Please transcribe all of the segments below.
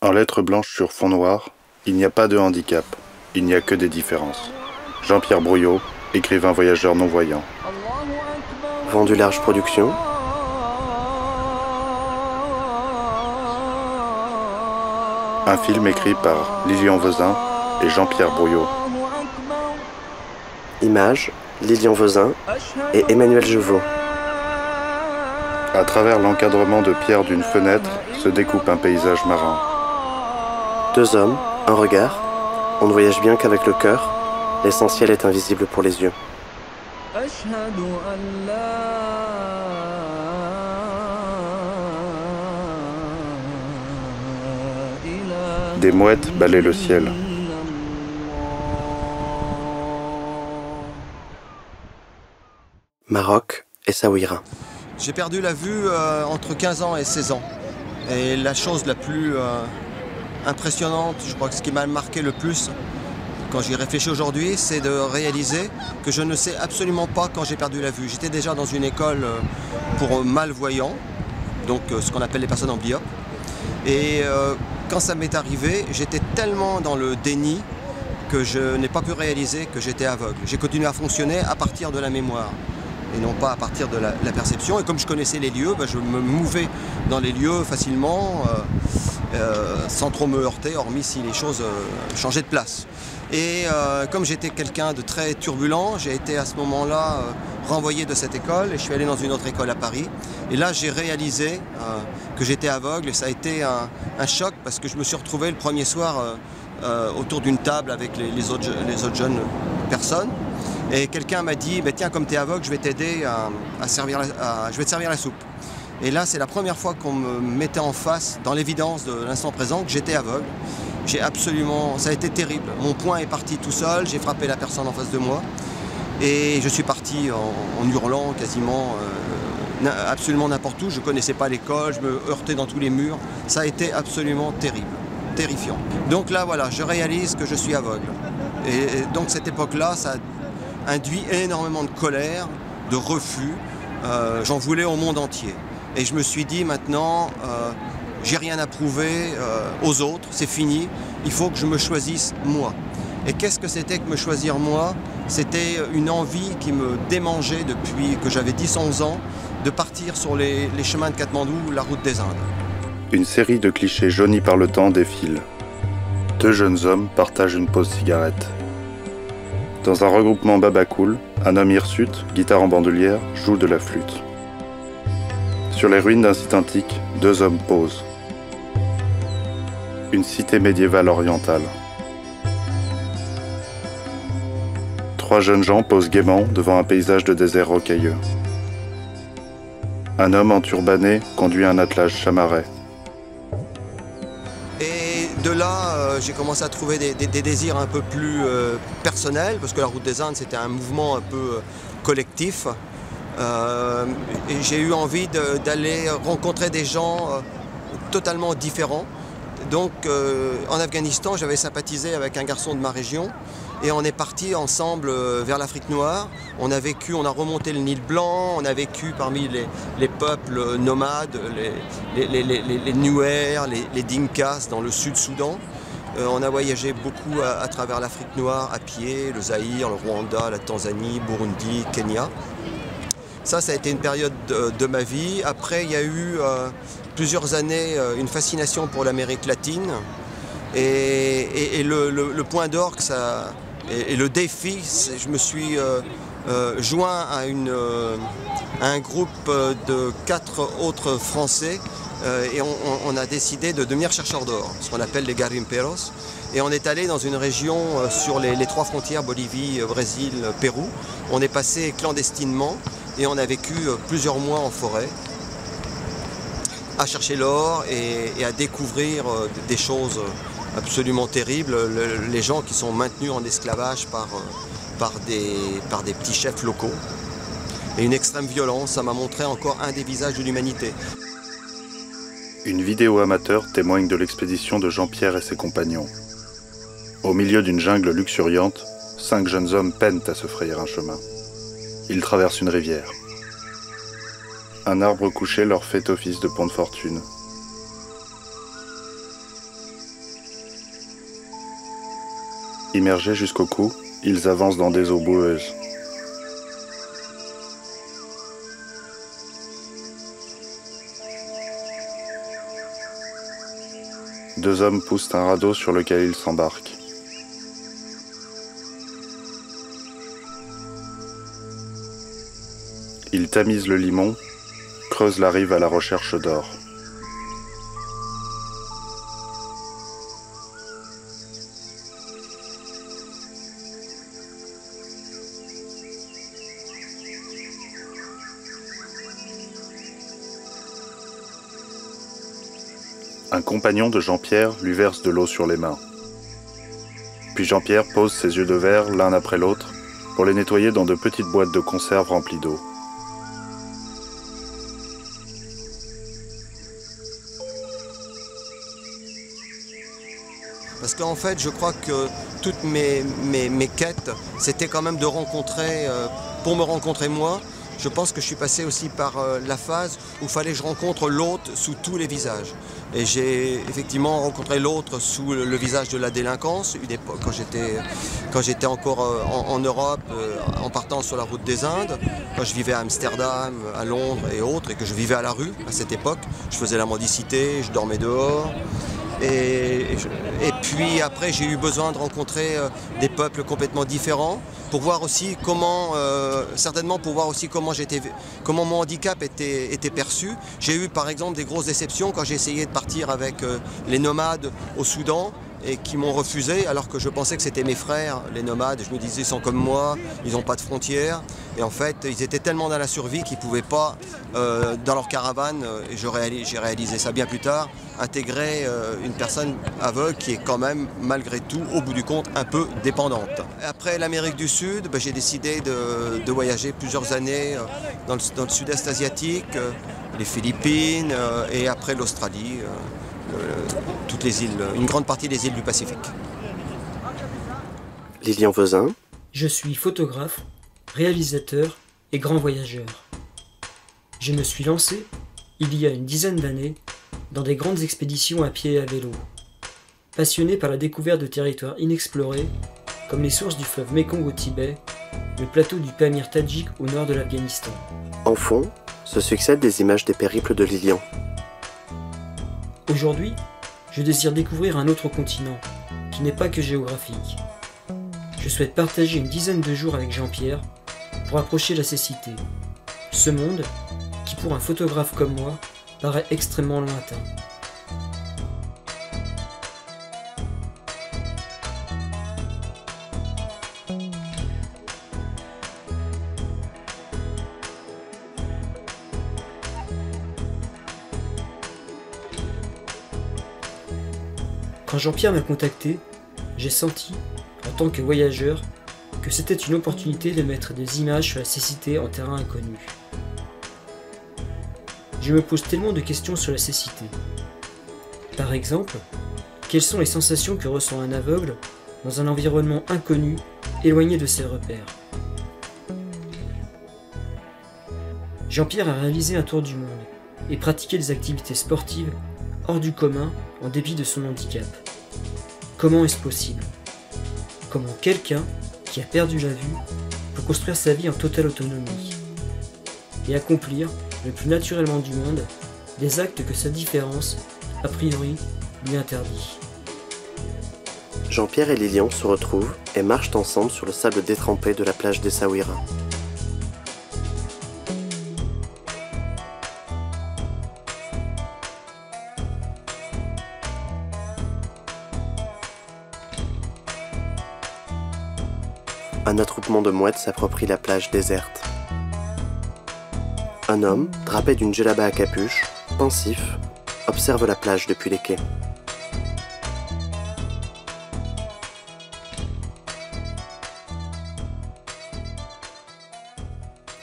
En lettres blanches sur fond noir, il n'y a pas de handicap, il n'y a que des différences. Jean-Pierre Brouillot, écrivain voyageur non-voyant. Vendu Large Production. Un film écrit par Lilian Vezin et Jean-Pierre Brouillot. Images, Lilian Vezin et Emmanuel Jevaux. À travers l'encadrement de pierre d'une fenêtre se découpe un paysage marin. Deux hommes, un regard. On ne voyage bien qu'avec le cœur. L'essentiel est invisible pour les yeux. Des mouettes balaient le ciel. Maroc, Essaouira. J'ai perdu la vue entre 15 ans et 16 ans. Et la chose la plus impressionnante, je crois que ce qui m'a marqué le plus quand j'y réfléchis aujourd'hui, c'est de réaliser que je ne sais absolument pas quand j'ai perdu la vue. J'étais déjà dans une école pour malvoyants, donc ce qu'on appelle les personnes en biope. Et quand ça m'est arrivé, j'étais tellement dans le déni que je n'ai pas pu réaliser que j'étais aveugle. J'ai continué à fonctionner à partir de la mémoire et non pas à partir de la perception. Et comme je connaissais les lieux, je me mouvais dans les lieux facilement, sans trop me heurter, hormis si les choses changeaient de place. Et comme j'étais quelqu'un de très turbulent, j'ai été à ce moment-là renvoyé de cette école et je suis allé dans une autre école à Paris. Et là, j'ai réalisé que j'étais aveugle et ça a été un choc parce que je me suis retrouvé le premier soir autour d'une table avec les autres jeunes personnes. Et quelqu'un m'a dit, tiens, comme tu es aveugle, je vais t'aider je vais te servir la soupe. Et là, c'est la première fois qu'on me mettait en face, dans l'évidence de l'instant présent, que j'étais aveugle. Ça a été terrible. Mon poing est parti tout seul, j'ai frappé la personne en face de moi. Et je suis parti en hurlant quasiment absolument n'importe où. Je ne connaissais pas l'école, je me heurtais dans tous les murs. Ça a été absolument terrible, terrifiant. Donc là, voilà, je réalise que je suis aveugle. Et donc cette époque-là, ça a induit énormément de colère, de refus. J'en voulais au monde entier. Et je me suis dit maintenant, j'ai rien à prouver aux autres, c'est fini, il faut que je me choisisse moi. Et qu'est-ce que c'était que me choisir moi? C'était une envie qui me démangeait depuis que j'avais 10-11 ans, de partir sur les chemins de Katmandou, la route des Indes. Une série de clichés jaunis par le temps défile. Deux jeunes hommes partagent une pause cigarette. Dans un regroupement babacool, un homme hirsute, guitare en bandoulière, joue de la flûte. Sur les ruines d'un site antique, deux hommes posent. Une cité médiévale orientale. Trois jeunes gens posent gaiement devant un paysage de désert rocailleux. Un homme enturbané conduit un attelage chamarrais. Et de là, j'ai commencé à trouver des désirs un peu plus personnels, parce que la route des Indes, c'était un mouvement un peu collectif. Et j'ai eu envie d'aller rencontrer des gens totalement différents. Donc en Afghanistan, j'avais sympathisé avec un garçon de ma région et on est parti ensemble vers l'Afrique noire. On a remonté le Nil Blanc, on a vécu parmi les peuples nomades, les Nuer, les Dinkas dans le Sud-Soudan. On a voyagé beaucoup à travers l'Afrique noire à pied, le Zaïre, le Rwanda, la Tanzanie, Burundi, Kenya. Ça a été une période de ma vie. Après, il y a eu plusieurs années une fascination pour l'Amérique latine. Et le point d'orgue et le défi, je me suis joint à un groupe de 4 autres Français et on a décidé de devenir chercheurs d'or, ce qu'on appelle les garimperos. Et on est allé dans une région sur les 3 frontières, Bolivie, Brésil, Pérou. On est passé clandestinement. Et on a vécu plusieurs mois en forêt à chercher l'or et à découvrir des choses absolument terribles. Les gens qui sont maintenus en esclavage par des petits chefs locaux. Et une extrême violence, ça m'a montré encore un des visages de l'humanité. Une vidéo amateur témoigne de l'expédition de Jean-Pierre et ses compagnons. Au milieu d'une jungle luxuriante, 5 jeunes hommes peinent à se frayer un chemin. Ils traversent une rivière. Un arbre couché leur fait office de pont de fortune. Immergés jusqu'au cou, ils avancent dans des eaux boueuses. Deux hommes poussent un radeau sur lequel ils s'embarquent. Ils tamisent le limon, creusent la rive à la recherche d'or. Un compagnon de Jean-Pierre lui verse de l'eau sur les mains. Puis Jean-Pierre pose ses yeux de verre l'un après l'autre pour les nettoyer dans de petites boîtes de conserve remplies d'eau. Parce qu'en fait, je crois que toutes mes quêtes, c'était quand même de rencontrer, pour me rencontrer moi. Je pense que je suis passé aussi par la phase où il fallait que je rencontre l'autre sous tous les visages. Et j'ai effectivement rencontré l'autre sous le visage de la délinquance, quand j'étais encore en Europe, en partant sur la route des Indes, quand je vivais à Amsterdam, à Londres et autres, et que je vivais à la rue à cette époque. Je faisais la mendicité, je dormais dehors. Et puis après, j'ai eu besoin de rencontrer des peuples complètement différents pour voir aussi comment, certainement pour voir aussi comment mon handicap était perçu. J'ai eu par exemple des grosses déceptions quand j'ai essayé de partir avec les nomades au Soudan et qui m'ont refusé alors que je pensais que c'était mes frères, les nomades. Je me disais, ils sont comme moi, ils n'ont pas de frontières. Et en fait, ils étaient tellement dans la survie qu'ils ne pouvaient pas, dans leur caravane, et j'ai réalisé ça bien plus tard, intégrer une personne aveugle qui est quand même, malgré tout, au bout du compte, un peu dépendante. Après l'Amérique du Sud, j'ai décidé de voyager plusieurs années dans le sud-est asiatique, les Philippines et après l'Australie. Toutes les îles, une grande partie des îles du Pacifique. Lilian Vezin. Je suis photographe, réalisateur et grand voyageur. Je me suis lancé, il y a une dizaine d'années, dans des grandes expéditions à pied et à vélo. Passionné par la découverte de territoires inexplorés, comme les sources du fleuve Mékong au Tibet, le plateau du Pamir tadjik au nord de l'Afghanistan. En fond, se succèdent des images des périples de Lilian. Aujourd'hui, je désire découvrir un autre continent, qui n'est pas que géographique. Je souhaite partager une dizaine de jours avec Jean-Pierre pour approcher la cécité. Ce monde, qui pour un photographe comme moi, paraît extrêmement lointain. Quand Jean-Pierre m'a contacté, j'ai senti, en tant que voyageur, que c'était une opportunité de mettre des images sur la cécité en terrain inconnu. Je me pose tellement de questions sur la cécité. Par exemple, quelles sont les sensations que ressent un aveugle dans un environnement inconnu, éloigné de ses repères? Jean-Pierre a réalisé un tour du monde et pratiqué des activités sportives hors du commun en dépit de son handicap. Comment est-ce possible? Comment quelqu'un qui a perdu la vue peut construire sa vie en totale autonomie et accomplir le plus naturellement du monde des actes que sa différence, a priori, lui interdit? Jean-Pierre et Lilian se retrouvent et marchent ensemble sur le sable détrempé de la plage d'Essaouira. Un attroupement de mouettes s'approprie la plage déserte. Un homme, drapé d'une djellaba à capuche, pensif, observe la plage depuis les quais.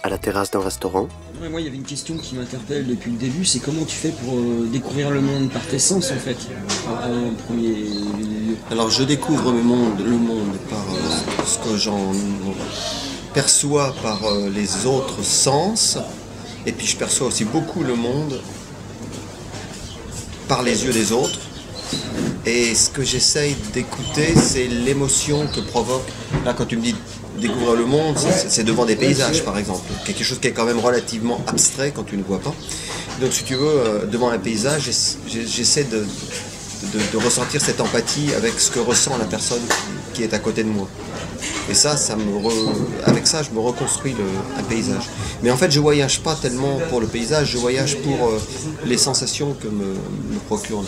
À la terrasse d'un restaurant. Moi, il y avait une question qui m'interpelle depuis le début, c'est comment tu fais pour découvrir le monde par tes sens, en fait, en premier lieu. Alors, je découvre le monde par ce que j'en perçois par les autres sens, et puis je perçois aussi beaucoup le monde par les yeux des autres. Et ce que j'essaye d'écouter, c'est l'émotion que provoque. Là, quand tu me dis découvrir le monde, c'est devant des paysages, par exemple. Quelque chose qui est quand même relativement abstrait quand tu ne vois pas. Donc, si tu veux, devant un paysage, j'essaie de ressentir cette empathie avec ce que ressent la personne qui est à côté de moi. Et ça, avec ça, je me reconstruis un paysage. Mais en fait, je voyage pas tellement pour le paysage, je voyage pour les sensations que me procure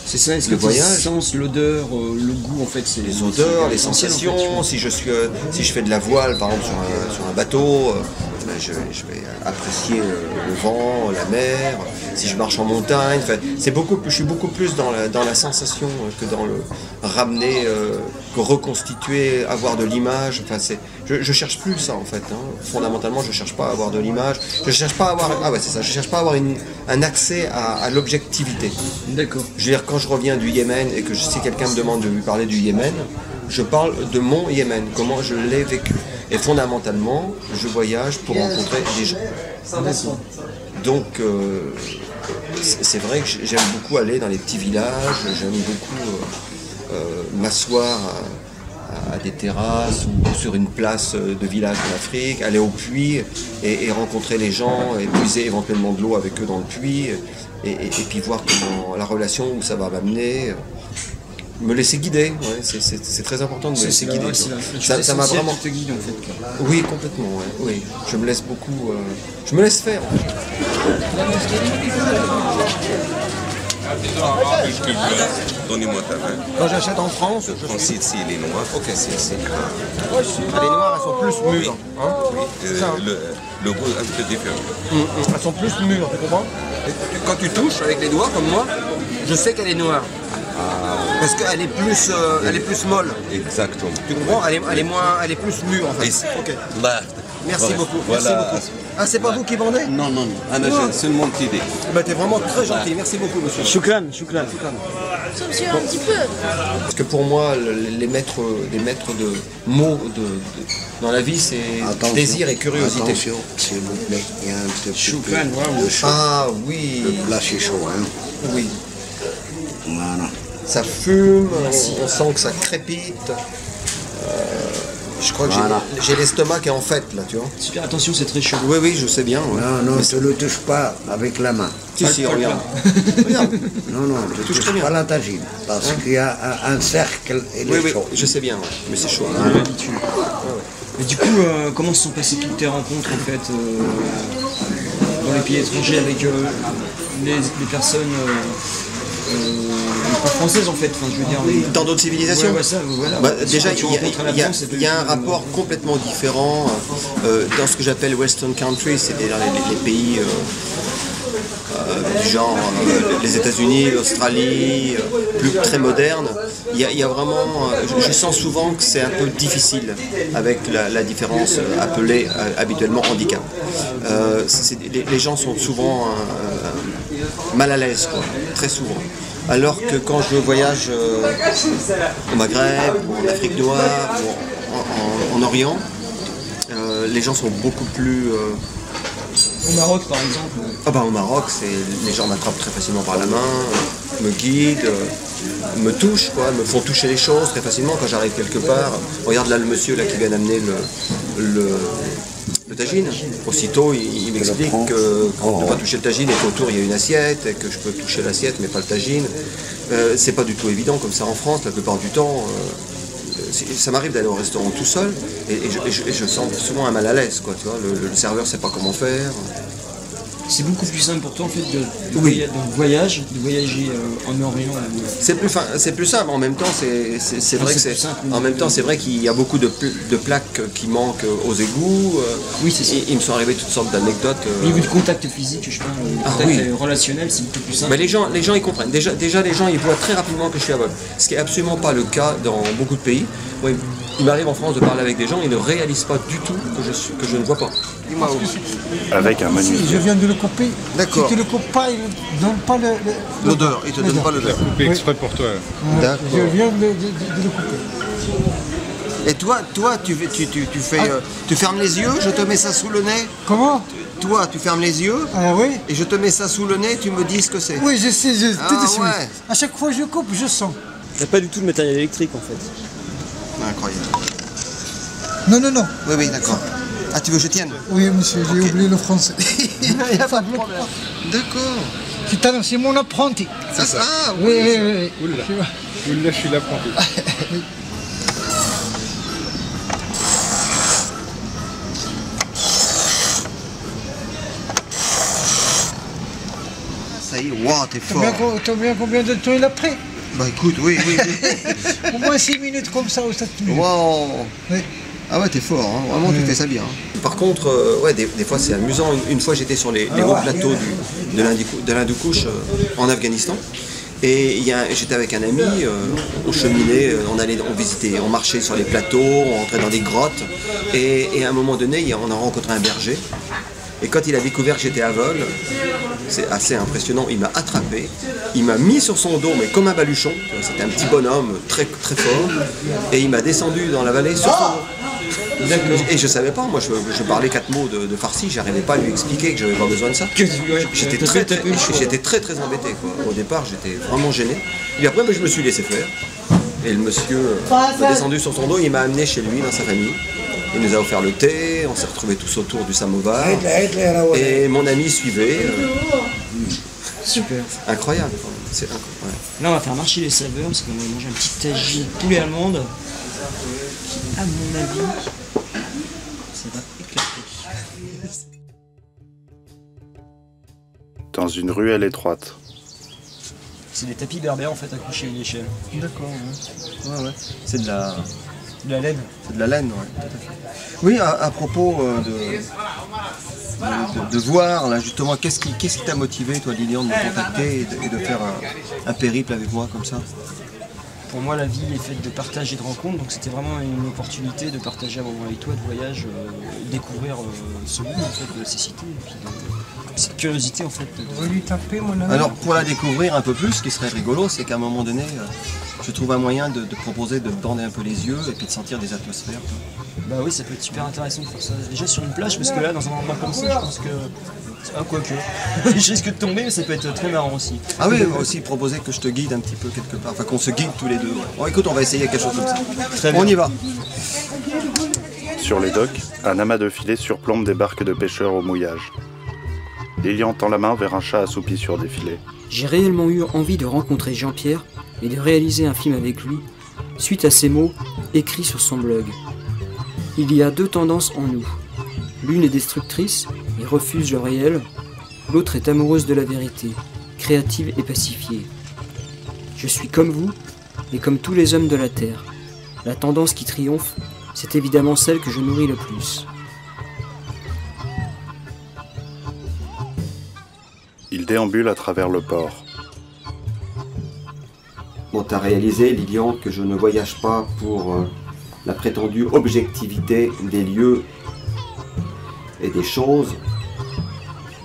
c'est ça, le voyage. Le sens, l'odeur, le goût, en fait, c'est les odeurs, les sensations. En fait, si je fais de la voile, par exemple, sur un bateau, je vais apprécier le vent, la mer. Si je marche en montagne, je suis beaucoup plus dans la sensation que dans le ramener, que reconstituer, avoir de l'image. Enfin, je cherche plus ça en fait. Fondamentalement, je cherche pas à avoir de l'image. Je cherche pas à avoir. Ah ouais, c'est ça. Je cherche pas à avoir un accès à l'objectivité. D'accord. Je veux dire, quand je reviens du Yémen et que si quelqu'un me demande de lui parler du Yémen, je parle de mon Yémen, comment je l'ai vécu. Et fondamentalement, je voyage pour rencontrer des gens. Donc, c'est vrai que j'aime beaucoup aller dans les petits villages, j'aime beaucoup m'asseoir à des terrasses ou sur une place de village en Afrique, aller au puits et rencontrer les gens, et puiser éventuellement de l'eau avec eux dans le puits, et puis voir comment la relation, où ça va m'amener. Me laisser guider, ouais, c'est très important de me laisser guider. Ça m'a vraiment. Te guide, en fait, quoi. Oui, complètement. Ouais, oui, je me laisse beaucoup. Je me laisse faire. Donnez-moi ta main. Quand j'achète en France, je Prends ici, les noirs. Ok, c'est. Les noires, elles sont plus mûres. Hein, Oui, le goût est un peu différent. Elles sont plus mûres, tu comprends? Quand tu touches avec les doigts, comme moi, je sais qu'elle est noire. Parce qu'elle est plus molle. Exactement. Tu comprends? Elle est plus mûre en fait. Ok. Merci beaucoup. Voilà. Merci beaucoup. Ah, c'est pas vous qui vendez? Non, c'est le monde qui dit. Bah, t'es vraiment très gentil. Merci beaucoup, monsieur. Choukran. Sauf monsieur un petit peu. Parce que pour moi, les maîtres de mots dans la vie, c'est désir et curiosité. Attention, s'il vous plaît, il y a un petit peu Choukran, de chaud. Ah oui. Le plat, c'est chaud, hein. Oui. Voilà. Ça fume, on sent que ça crépite. Je crois que j'ai l'estomac qui est en fête là, tu vois. Super, attention, c'est très chaud. Oui, je sais bien. Ouais. Non, ne le touche pas avec la main. Si, regarde. Regarde. Non, ne touche très bien. pas la tagine, parce qu'il y a un cercle et Oui, les chaud. je sais bien, ouais. Mais c'est chaud. On a l'habitude. Mais du coup, comment se sont passées toutes tes rencontres en fait dans les pays étrangers avec les personnes pas françaises en fait, enfin, je veux dire Dans d'autres civilisations. Ouais, ça, voilà. Bah, déjà, Tu rencontres la France, il y a un rapport complètement différent dans ce que j'appelle Western country, c'est-à-dire les pays du genre les États-Unis, l'Australie, très modernes. Il y a vraiment, je sens souvent que c'est un peu difficile avec la différence appelée habituellement handicap. Les gens sont souvent mal à l'aise, quoi, très souvent. Alors que quand je voyage au Maghreb, ou en Afrique noire, ou en Orient, les gens sont beaucoup plus... Au Maroc par exemple. Au Maroc, les gens m'attrapent très facilement par la main, me guident, me touchent, quoi, me font toucher les choses très facilement quand j'arrive quelque part. Regarde là le monsieur là, qui vient d'amener le tagine. Aussitôt, il m'explique que quand on ne peut pas toucher le tagine et qu'autour il y a une assiette et que je peux toucher l'assiette mais pas le tagine. C'est pas du tout évident comme ça en France, la plupart du temps. Ça m'arrive d'aller au restaurant tout seul et je sens souvent un mal à l'aise, quoi, tu vois, le serveur sait pas comment faire. C'est beaucoup plus simple pour toi en fait de Oui. voyager en Orient. C'est plus simple. En même temps, c'est vrai que plus simple. en même temps, c'est vrai qu'il y a beaucoup de plaques qui manquent aux égouts. Oui, c'est ça. Il me sont arrivés toutes sortes d'anecdotes. Au niveau du contact physique, je parle, le contact relationnel, c'est beaucoup plus simple. Mais les gens ils comprennent. Déjà, les gens, ils voient très rapidement que je suis aveugle. Ce qui est absolument pas le cas dans beaucoup de pays. Moi, il m'arrive en France de parler avec des gens, ils ne réalisent pas du tout que je ne vois pas. Avec un menu. Je viens de le couper. D'accord. Si tu le coupes pas, il ne donne pas L'odeur, il te donne pas l'odeur. Coupé exprès pour toi. D'accord. Je viens de le couper. Et toi, tu fermes les yeux, je te mets ça sous le nez. Comment? toi, tu fermes les yeux, Ah oui? et je te mets ça sous le nez, tu me dis ce que c'est. Oui, je sais, tout de suite. ouais. À chaque fois que je coupe, je sens. Il n'y a pas du tout de matériel électrique en fait. Incroyable. Non, non, non. Oui, oui, d'accord. Ah, tu veux que je tienne? Oui, monsieur, j'ai oublié le français. Il n'y a pas de problème. D'accord. Putain, c'est mon apprenti. Ça, ah, Oui, oui, oui. Oula, je suis l'apprenti. Ça y est, wow, t'es fort. T'as bien combien de temps il a pris? Bah écoute, oui, oui, oui. Au moins 6 minutes comme ça ou 7 minutes. Wow. Oui. Ah ouais, t'es fort, hein. Vraiment, tu fais ça bien. Par contre, ouais, des fois c'est amusant. Une fois j'étais sur les hauts plateaux de l'Hindoukouche en Afghanistan. Et j'étais avec un ami, on cheminait, on visitait, on marchait sur les plateaux, on rentrait dans des grottes. Et à un moment donné, on a rencontré un berger. Et quand il a découvert que j'étais aveugle, c'est assez impressionnant, il m'a attrapé, il m'a mis sur son dos, mais comme un baluchon. C'était un petit bonhomme très, très fort. Et il m'a descendu dans la vallée sur son dos. Et je savais pas, moi je parlais 4 mots de farsi, j'arrivais pas à lui expliquer que j'avais pas besoin de ça. J'étais très embêté quoi. Au départ j'étais vraiment gêné. Et après je me suis laissé faire. Et le monsieur m'a descendu sur son dos, il m'a amené chez lui dans sa famille. Il nous a offert le thé, on s'est retrouvés tous autour du samovar. Et mon ami suivait. Super. Incroyable. C'est incroyable. Là on va faire marcher les saveurs parce qu'on va manger un petit tagine poulet allemande. À mon avis, ça va éclater. Dans une ruelle étroite. C'est des tapis berbères en fait accrochés à une échelle. D'accord, ouais. Ouais. C'est de la laine. C'est de la laine, ouais, tout à fait. Oui, à propos de voir, là, justement, qu'est-ce qui t'a motivé, toi, Lilian, de me contacter et de faire un périple avec moi comme ça? Pour moi, la vie est faite de partage et de rencontres, donc c'était vraiment une opportunité de partager un moment avec toi, de voyage, découvrir ce monde, en fait, de ces cités, et puis cette curiosité, en fait. On va lui taper, mon ami. Alors, pour la découvrir un peu plus, ce qui serait rigolo, c'est qu'à un moment donné, je trouve un moyen de proposer de bander un peu les yeux et puis de sentir des atmosphères. Bah oui, ça peut être super intéressant de faire ça. Déjà sur une plage, parce que là, dans un endroit comme ça, je pense que... Ah, quoique. Je risque de tomber, mais ça peut être très marrant aussi. Ah oui, aussi proposer que je te guide un petit peu quelque part, enfin qu'on se guide tous les deux. Bon, écoute, on va essayer quelque chose comme ça. Très bien. On y va. Sur les docks, un amas de filets surplombe des barques de pêcheurs au mouillage. Lilian tend la main vers un chat assoupi sur des filets. J'ai réellement eu envie de rencontrer Jean-Pierre et de réaliser un film avec lui, suite à ces mots écrits sur son blog. Il y a 2 tendances en nous. L'une est destructrice et refuse le réel, l'autre est amoureuse de la vérité, créative et pacifiée. Je suis comme vous, et comme tous les hommes de la Terre. La tendance qui triomphe, c'est évidemment celle que je nourris le plus. Il déambule à travers le port. Bon, t'as réalisé, Lilian, que je ne voyage pas pour la prétendue objectivité des lieux et des choses,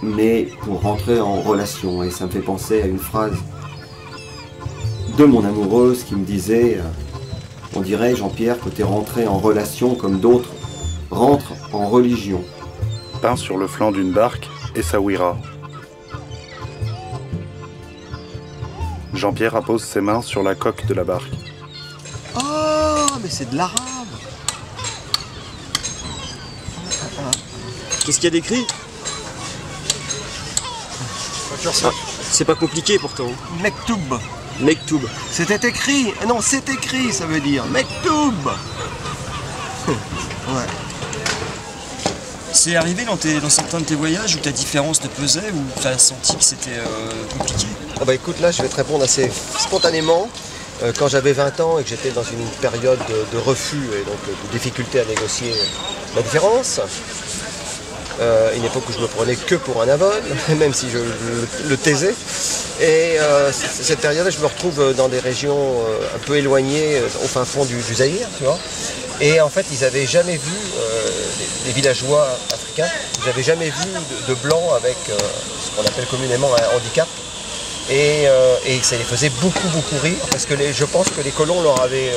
mais pour rentrer en relation. Et ça me fait penser à une phrase de mon amoureuse qui me disait on dirait, Jean-Pierre, que t'es rentré en relation comme d'autres rentrent en religion. Peint sur le flanc d'une barque, Essaouira. Jean-Pierre appose ses mains sur la coque de la barque. Oh, mais c'est de l'arabe. Qu'est-ce qu'il y a d'écrit? C'est pas compliqué pourtant. Mektoub. Mektoub. C'était écrit. Non, c'est écrit, ça veut dire. Mektoub. Ouais. C'est arrivé dans certains de tes voyages où ta différence te pesait, ou tu as senti que c'était compliqué? Oh bah écoute, là je vais te répondre assez spontanément. Quand j'avais 20 ans et que j'étais dans une période de refus et donc de difficulté à négocier la différence, une époque où je me prenais que pour un aveugle, même si je le taisais. Et cette période-là, je me retrouve dans des régions un peu éloignées, au fin fond du Zaïre, tu vois. Et en fait, ils n'avaient jamais vu, les villageois africains, ils n'avaient jamais vu de blanc avec ce qu'on appelle communément un handicap. et ça les faisait beaucoup rire parce que je pense que les colons leur avaient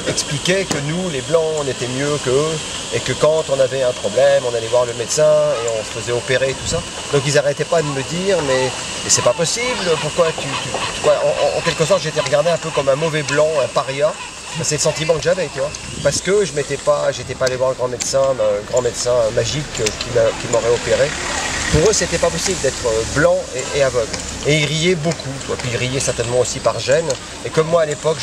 expliqué que nous, les blancs, on était mieux qu'eux et que quand on avait un problème, on allait voir le médecin et on se faisait opérer et tout ça. Donc ils n'arrêtaient pas de me dire mais c'est pas possible, pourquoi en quelque sorte j'étais regardé un peu comme un mauvais blanc, un paria. C'est le sentiment que j'avais, tu vois, parce que je j'étais pas allé voir un grand médecin magique qui m'aurait opéré. Pour eux, c'était pas possible d'être blanc et aveugle. Et ils riaient beaucoup, tu vois. Puis ils riaient certainement aussi par gêne. Et comme moi à l'époque,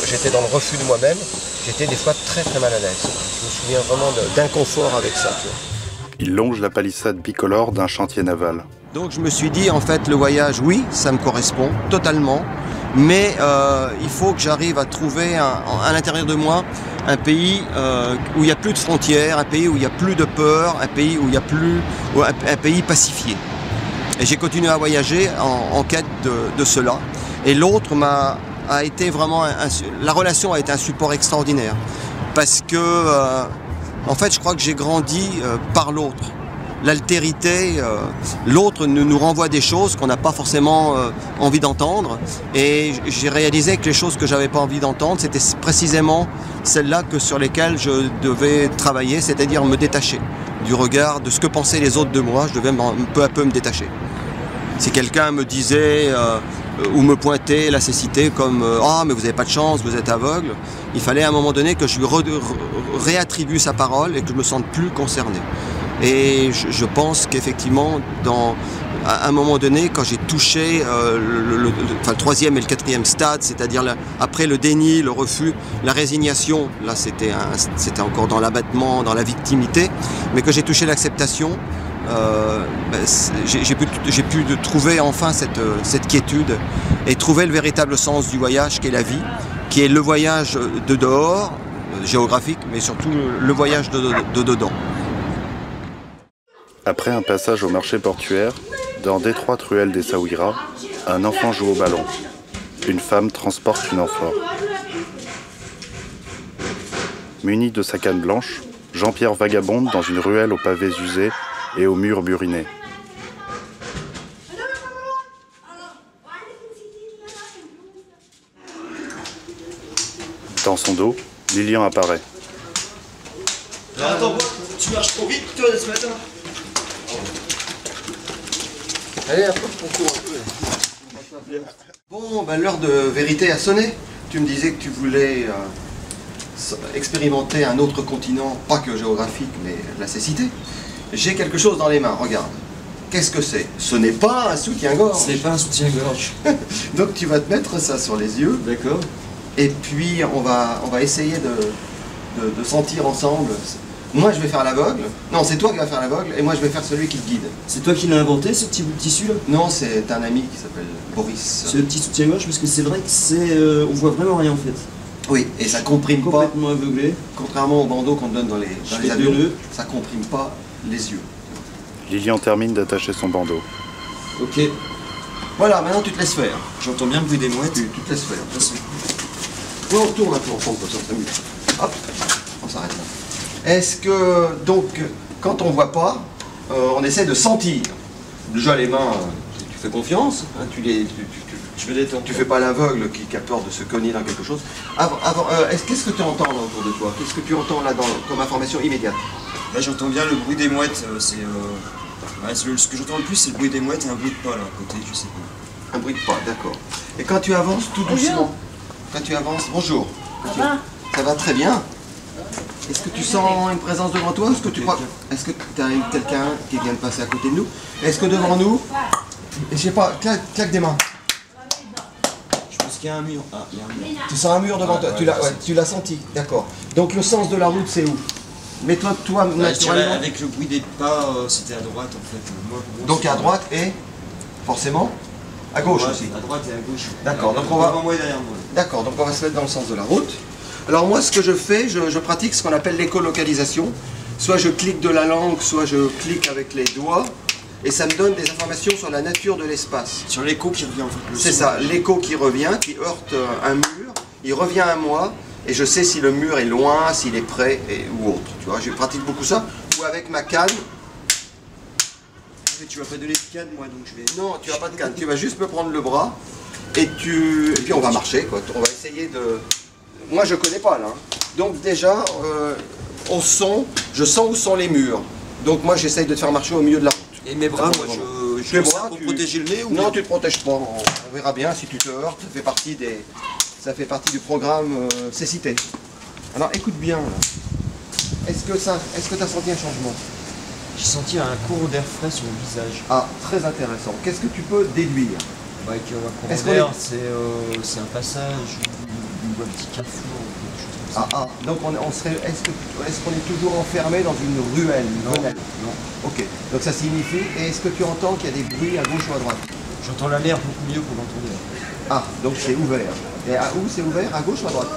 j'étais dans le refus de moi-même, j'étais des fois très mal à l'aise. Je me souviens vraiment d'inconfort avec ça, tu vois. Il longe la palissade bicolore d'un chantier naval. Donc je me suis dit, en fait, le voyage, oui, ça me correspond totalement. Mais il faut que j'arrive à trouver à l'intérieur de moi un pays où il n'y a plus de frontières, un pays où il n'y a plus de peur, un pays où il n'y a plus, un pays pacifié. Et j'ai continué à voyager en quête de cela. Et l'autre a été vraiment, la relation a été un support extraordinaire. Parce que, en fait, je crois que j'ai grandi par l'autre. L'altérité, l'autre nous renvoie des choses qu'on n'a pas forcément envie d'entendre. Et j'ai réalisé que les choses que j'avais pas envie d'entendre, c'était précisément celles-là sur lesquelles je devais travailler, c'est-à-dire me détacher du regard, de ce que pensaient les autres de moi. Je devais peu à peu me détacher. Si quelqu'un me disait ou me pointait la cécité comme « Ah, mais vous n'avez pas de chance, vous êtes aveugle », il fallait à un moment donné que je lui réattribue sa parole et que je me sente plus concerné. Et je pense qu'effectivement, à un moment donné, quand j'ai touché le troisième et le quatrième stade, c'est-à-dire après le déni, le refus, la résignation, là c'était encore dans l'abattement, dans la victimité, mais que j'ai touché l'acceptation, j'ai pu trouver enfin cette quiétude et trouver le véritable sens du voyage qui est la vie, qui est le voyage de dehors, géographique, mais surtout le voyage de dedans. Après un passage au marché portuaire, dans d'étroites ruelles d'Essaouira, un enfant joue au ballon. Une femme transporte une amphore. Muni de sa canne blanche, Jean-Pierre vagabonde dans une ruelle aux pavés usés et aux murs burinés. Dans son dos, Lilian apparaît. Attends, tu marches trop vite toi ce matin. Allez, après, on court un peu. Bon, ben, l'heure de vérité a sonné. Tu me disais que tu voulais expérimenter un autre continent, pas que géographique, mais la cécité. J'ai quelque chose dans les mains, regarde. Qu'est-ce que c'est? Ce n'est pas un soutien-gorge. Ce n'est pas un soutien-gorge. Donc tu vas te mettre ça sur les yeux. D'accord. Et puis on va essayer de sentir ensemble. Moi je vais faire l'aveugle. Non, c'est toi qui vas faire l'aveugle et moi je vais faire celui qui te guide. C'est toi qui l'as inventé ce petit bout de tissu là? Non, c'est un ami qui s'appelle Boris. Ce petit soutien-gorge, parce que c'est vrai que on voit vraiment rien en fait. Oui, et ça comprime pas. Complètement aveuglé. Contrairement au bandeau qu'on te donne dans les avions, ça comprime pas les yeux. Lilian termine d'attacher son bandeau. Ok. Voilà, maintenant tu te laisses faire. J'entends bien le bruit des mouettes. Tu te laisses faire. On retourne un peu ensemble comme ça, on s'amuse. Hop, on s'arrête là. Est-ce que, donc, quand on voit pas, on essaie de sentir. Déjà les mains, tu fais confiance, hein, tu fais pas l'aveugle qui a peur de se cogner dans quelque chose. Qu'est-ce que tu entends là autour de toi? Qu'est-ce que tu entends là comme information immédiate? Là j'entends bien le bruit des mouettes, ce que j'entends le plus c'est le bruit des mouettes et un bruit de pas là à côté, je sais pas. Un bruit de pas, d'accord. Et quand tu avances tout doucement, quand tu avances, bonjour. Ça va très bien. Est-ce que tu sens une présence devant toi? Est-ce que tu crois? Est-ce que tu as quelqu'un qui vient de passer à côté de nous? Est-ce que devant nous, je sais pas, claque des mains. Je pense qu'il y a un mur. Ah, il y a un mur. Tu sens un mur devant toi? Tu l'as senti, d'accord. Donc le sens de la route c'est où? Mets-toi naturellement. Avec le bruit des pas, c'était à droite en fait. Moi, donc à droite et forcément à gauche aussi. À droite et à gauche. D'accord. Donc on va. Devant moi et derrière moi. D'accord. Donc on va se mettre dans le sens de la route. Alors moi ce que je fais, je pratique ce qu'on appelle l'écolocalisation. Soit je clique de la langue, soit je clique avec les doigts. Et ça me donne des informations sur la nature de l'espace. Sur l'écho qui revient en fait. C'est ça, l'écho qui revient, qui heurte un mur, il revient à moi, et je sais si le mur est loin, s'il est près ou autre. Tu vois, je pratique beaucoup ça. Ou avec ma canne, tu vas pas donner de canne, moi, donc je vais... Non, tu n'as pas de canne. Tu vas juste me prendre le bras et puis on va marcher, quoi. On va essayer de... Moi, je connais pas, là. Donc déjà, je sens où sont les murs. Donc moi, j'essaye de te faire marcher au milieu de la route. Et mes bras, moi, je tes fais bras, ça pour protéger le nez ou... Non, tu ne te protèges pas. On verra bien si tu te heurtes. Ça fait partie du programme cécité. Alors, écoute bien, là. Est-ce que tu as senti un changement? J'ai senti un courant d'air frais sur mon visage. Ah, très intéressant. Qu'est-ce que tu peux déduire? Bah, avec un courant d'air, c'est un passage ou un petit carrefour. Donc est-ce qu'on est toujours enfermé dans une ruelle, une ruelle? Non. Ok, donc ça signifie, et est-ce que tu entends qu'il y a des bruits à gauche ou à droite? J'entends la mer beaucoup mieux qu'on l'entendait. Ah, donc c'est ouvert. Et à où c'est ouvert? À gauche ou à droite?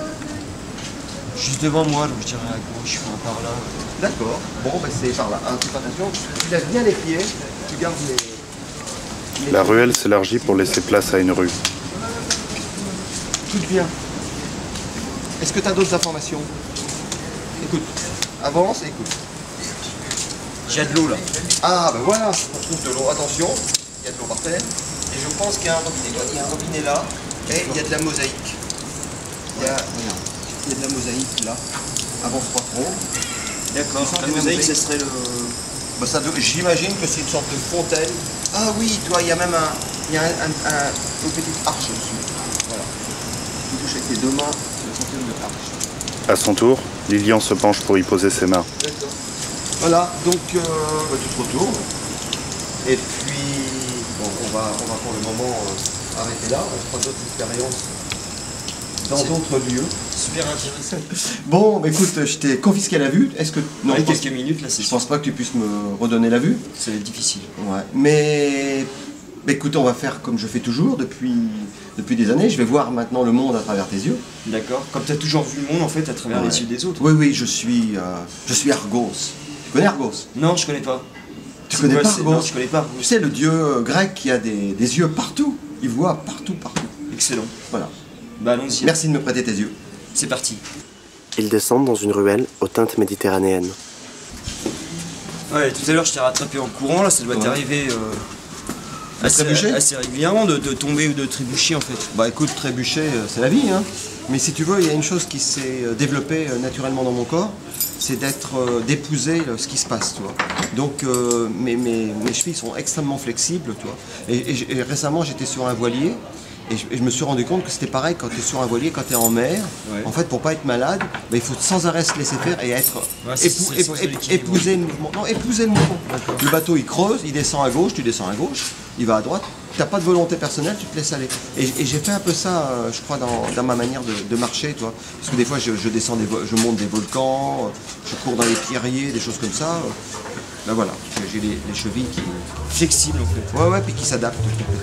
Juste devant moi, donc je dirais à gauche, par là. D'accord, bon ben c'est par là. Fais attention, tu lèves bien les pieds, tu gardes les... La ruelle s'élargit pour laisser place à une rue. Écoute bien. Est-ce que tu as d'autres informations? Écoute, avance et écoute. J'ai de l'eau là. Ah ben voilà, on trouve de l'eau. Attention, il y a de l'eau par terre. Et je pense qu'il y a un robinet. Il y a un robinet là et il y a de la mosaïque. Il y a de la mosaïque là. Avance pas trop. D'accord, la mosaïque, ce serait le... Bah, j'imagine que c'est une sorte de fontaine. Ah oui, toi, il y a même une petite arche dessus. Voilà. Tu touches avec tes deux mains le fontaine de l'arche. À son tour, Lilian se penche pour y poser ses mains. D'accord. Voilà, donc tu te retournes. Et puis, bon, on va pour le moment arrêter là. On fera d'autres expériences dans d'autres lieux. Super intéressant. Bon, bah, écoute, je t'ai confisqué la vue. Est-ce que... Non, quelques minutes là, c'est... Je pense pas que tu puisses me redonner la vue. Ça va être difficile. Ouais. Mais écoute, on va faire comme je fais toujours depuis des années. Je vais voir maintenant le monde à travers tes yeux. D'accord. Comme tu as toujours vu le monde en fait à travers les yeux des autres. Oui, je suis Argos. Tu connais Argos? Non, je connais pas. Tu connais pas Argos? Non, je connais pas. Tu sais, le dieu grec qui a des yeux partout. Il voit partout. Excellent. Voilà. Bah allons-y. Merci de me prêter tes yeux. C'est parti. Ils descendent dans une ruelle aux teintes méditerranéennes. Ouais, tout à l'heure je t'ai rattrapé en courant, là ça doit t'arriver assez régulièrement de tomber ou de trébucher en fait. Bah écoute, trébucher c'est la vie, hein. Mais si tu veux, il y a une chose qui s'est développée naturellement dans mon corps, c'est d'épouser ce qui se passe, tu vois. Donc mes chevilles sont extrêmement flexibles, tu vois. Et récemment j'étais sur un voilier. Et je me suis rendu compte que c'était pareil quand tu es sur un voilier, quand tu es en mer. Ouais. En fait, pour pas être malade, bah, il faut sans arrêt se laisser faire et être épouser le mouvement. Non, épouser le mouvement. Le bateau, il creuse, il descend à gauche, tu descends à gauche, il va à droite. Tu n'as pas de volonté personnelle, tu te laisses aller. Et j'ai fait un peu ça, je crois, dans ma manière de marcher, toi. Parce que des fois, je monte des volcans, je cours dans les pierriers, des choses comme ça. Ben voilà, j'ai les chevilles qui... flexibles en fait. Ouais, puis qui s'adaptent complètement.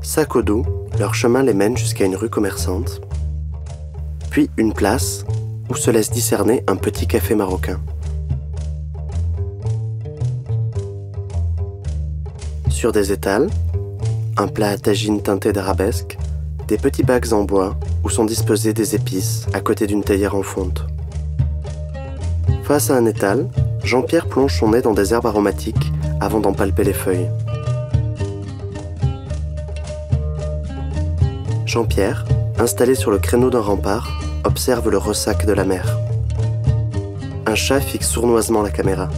Sac au dos, leur chemin les mène jusqu'à une rue commerçante, puis une place où se laisse discerner un petit café marocain. Sur des étals, un plat à tagine teinté d'arabesque, des petits bacs en bois où sont disposées des épices à côté d'une théière en fonte. Face à un étal, Jean-Pierre plonge son nez dans des herbes aromatiques avant d'en palper les feuilles. Jean-Pierre, installé sur le créneau d'un rempart, observe le ressac de la mer. Un chat fixe sournoisement la caméra.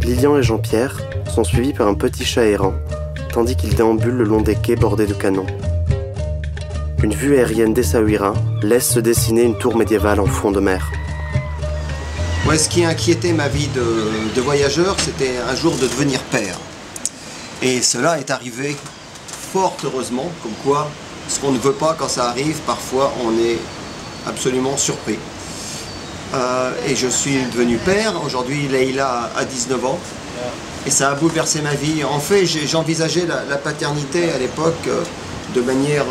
Lilian et Jean-Pierre sont suivis par un petit chat errant, tandis qu'ils déambulent le long des quais bordés de canons. Une vue aérienne d'Essaouira laisse se dessiner une tour médiévale en fond de mer. Ouais, ce qui inquiétait ma vie de voyageur, c'était un jour de devenir père. Et cela est arrivé fort heureusement, comme quoi, ce qu'on ne veut pas quand ça arrive, parfois on est absolument surpris. Et je suis devenu père, aujourd'hui Leïla a 19 ans, et ça a bouleversé ma vie. En fait, j'envisageais la paternité à l'époque de manière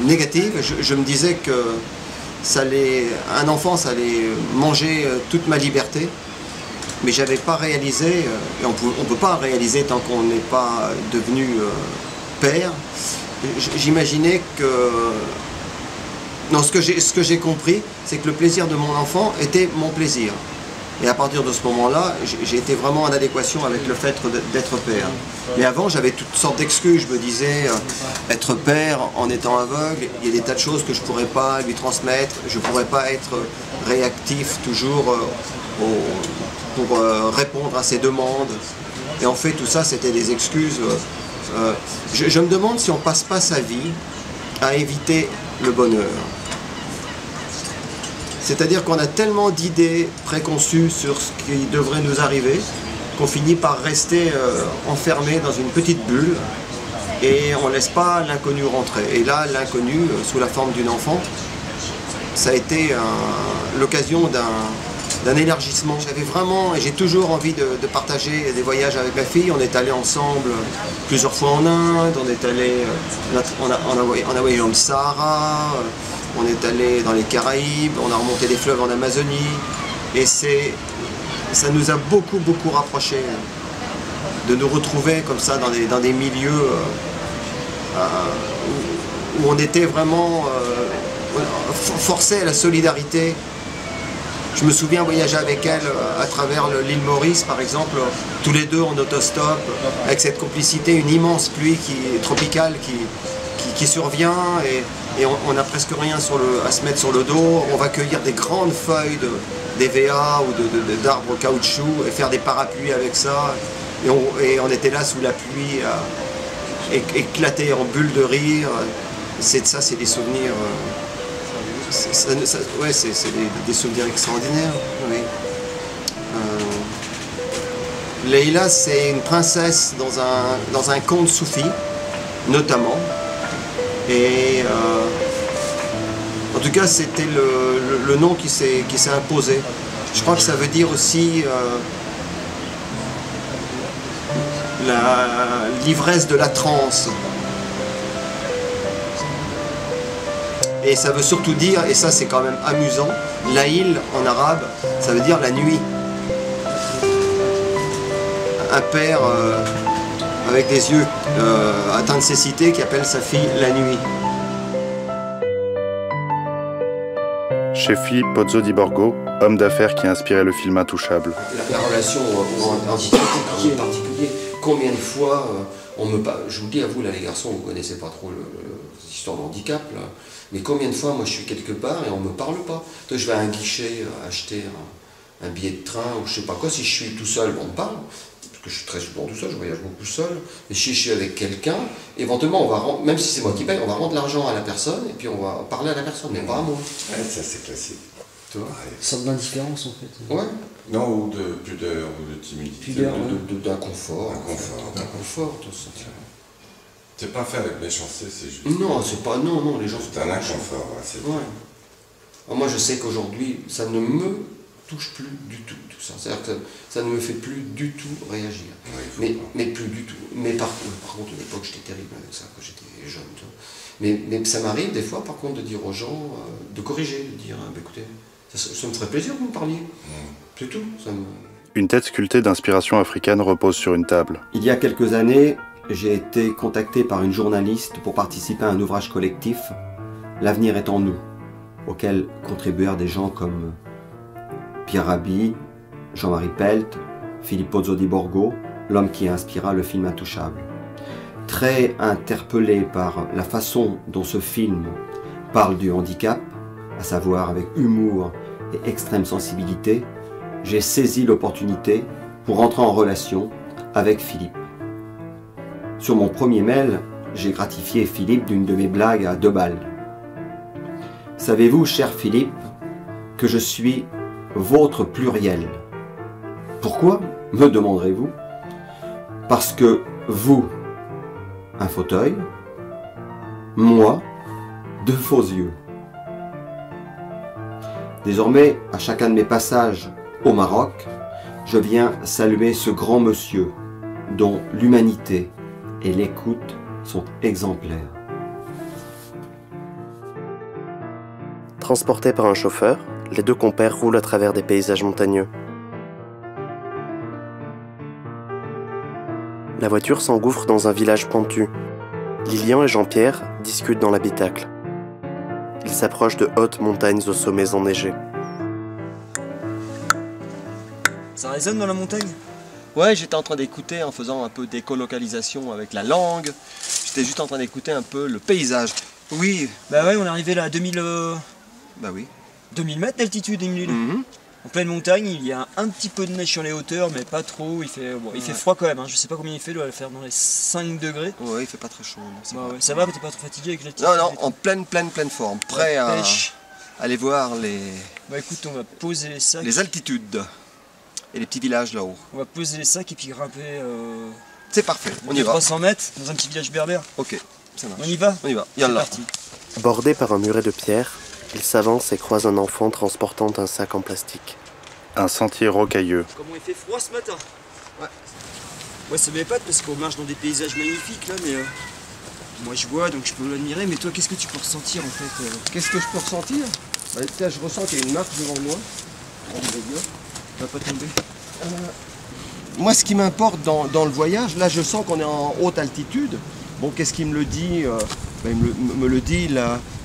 négative. Je me disais que un enfant, ça allait manger toute ma liberté. Mais j'avais pas réalisé, et on ne peut pas réaliser tant qu'on n'est pas devenu père. J'imaginais que... Non, ce que j'ai compris, c'est que le plaisir de mon enfant était mon plaisir. Et à partir de ce moment-là, j'ai été vraiment en adéquation avec le fait d'être père. Mais avant, j'avais toutes sortes d'excuses. Je me disais, être père en étant aveugle, il y a des tas de choses que je ne pourrais pas lui transmettre. Je ne pourrais pas être réactif toujours pour répondre à ses demandes. Et en fait, tout ça, c'était des excuses. Je me demande si on ne passe pas sa vie à éviter le bonheur. C'est-à-dire qu'on a tellement d'idées préconçues sur ce qui devrait nous arriver qu'on finit par rester enfermé dans une petite bulle et on ne laisse pas l'inconnu rentrer. Et là, l'inconnu, sous la forme d'une enfant, ça a été l'occasion d'un élargissement. J'avais vraiment, et j'ai toujours envie de partager des voyages avec ma fille. On est allé ensemble plusieurs fois en Inde, on a voyagé dans le Sahara, on est allé dans les Caraïbes, on a remonté des fleuves en Amazonie. Et ça nous a beaucoup rapprochés de nous retrouver comme ça dans des milieux où on était vraiment forcés à la solidarité. Je me souviens voyager avec elle à travers l'île Maurice, par exemple, tous les deux en autostop, avec cette complicité, une immense pluie tropicale qui survient et on n'a presque rien à se mettre sur le dos. On va cueillir des grandes feuilles d'EVA ou d'arbres caoutchouc et faire des parapluies avec ça. Et on était là sous la pluie, éclaté en bulles de rire. C'est des souvenirs. C'est des souvenirs extraordinaires. Oui. Leïla, c'est une princesse dans un conte soufi, notamment. Et en tout cas, c'était le nom qui s'est imposé. Je crois que ça veut dire aussi l'ivresse de la transe. Et ça veut surtout dire, et ça c'est quand même amusant, Laïl en arabe, ça veut dire la nuit. Un père avec des yeux atteints de cécité qui appelle sa fille la nuit. Chez Philippe Pozzo di Borgo, homme d'affaires qui a inspiré le film Intouchable. La relation en particulier, combien de fois je vous dis à vous là les garçons, vous ne connaissez pas trop l'histoire de handicap là, mais combien de fois moi je suis quelque part et on ne me parle pas. Je vais à un guichet acheter un billet de train ou je sais pas quoi, si je suis tout seul on me parle, parce que je suis très souvent tout seul, je voyage beaucoup seul, et si je suis avec quelqu'un, éventuellement on va même si c'est moi qui paye, on va rendre l'argent à la personne et puis on va parler à la personne, mais pas à moi. Ouais, ça c'est classique. Une sorte d'indifférence en fait. Ouais. Non, ou de pudeur, ou de timidité. D'inconfort. D'inconfort, tout ça. C'est pas fait avec méchanceté, c'est juste. Non, c'est pas. Non, les gens. C'est un inconfort, c'est ouais. Alors moi je sais qu'aujourd'hui, ça ne me touche plus du tout ça. C'est-à-dire que ça ne me fait plus du tout réagir. Ouais, mais plus du tout. Mais par contre, à l'époque, j'étais terrible avec ça, quand j'étais jeune. Mais ça m'arrive des fois, par contre, de dire aux gens, de corriger, de dire, écoutez, ça me ferait plaisir que vous me parliez. C'est tout. Une tête sculptée d'inspiration africaine repose sur une table. Il y a quelques années, j'ai été contacté par une journaliste pour participer à un ouvrage collectif, L'avenir est en nous, auquel contribuèrent des gens comme Pierre Rabhi, Jean-Marie Pelt, Philippe Pozzo di Borgo, l'homme qui inspira le film Intouchable. Très interpellé par la façon dont ce film parle du handicap, à savoir avec humour et extrême sensibilité, j'ai saisi l'opportunité pour entrer en relation avec Philippe. Sur mon premier mail, j'ai gratifié Philippe d'une de mes blagues à 2 balles. Savez-vous, cher Philippe, que je suis votre pluriel? Pourquoi, me demanderez-vous? Parce que vous, un fauteuil, moi, 2 faux yeux. Désormais, à chacun de mes passages au Maroc, je viens saluer ce grand monsieur dont l'humanité et l'écoute sont exemplaires. Transportés par un chauffeur, les 2 compères roulent à travers des paysages montagneux. La voiture s'engouffre dans un village pentu. Lilian et Jean-Pierre discutent dans l'habitacle. Ils s'approchent de hautes montagnes aux sommets enneigés. Ça résonne dans la montagne? Ouais, j'étais en train d'écouter en faisant un peu d'écolocalisation avec la langue. J'étais juste en train d'écouter un peu le paysage. Oui. Bah ouais, on est arrivé là à 2000... Bah oui. 2000 mètres d'altitude, Émile. En pleine montagne, il y a un petit peu de neige sur les hauteurs, mais pas trop. Il fait, bon, il fait froid quand même, hein. Je sais pas combien il fait, il doit faire dans les 5 degrés. Ouais, il fait pas très chaud. Bah ouais, ça va, t'es pas trop fatigué avec l'altitude? Non, non, en pleine forme. Prêt à aller voir les... Bah écoute, on va poser les sacs. Les altitudes et les petits villages là-haut. On va poser les sacs et puis grimper... C'est parfait, on y va. 300 mètres dans un petit village berbère. Ok, ça marche. On y va? On y va, c'est parti. Bordé par un muret de pierre, il s'avance et croise un enfant transportant un sac en plastique. Un sentier rocailleux. Comment il fait froid ce matin? Ouais, ça m'épate parce qu'on marche dans des paysages magnifiques là, mais moi je vois donc je peux l'admirer, mais toi qu'est-ce que tu peux ressentir en fait? Qu'est-ce que je peux ressentir? Bah, je ressens qu'il y a une marche devant moi. Va pas tomber. Moi, ce qui m'importe dans le voyage, là je sens qu'on est en haute altitude. Bon, qu'est-ce qui me le dit? Il me le dit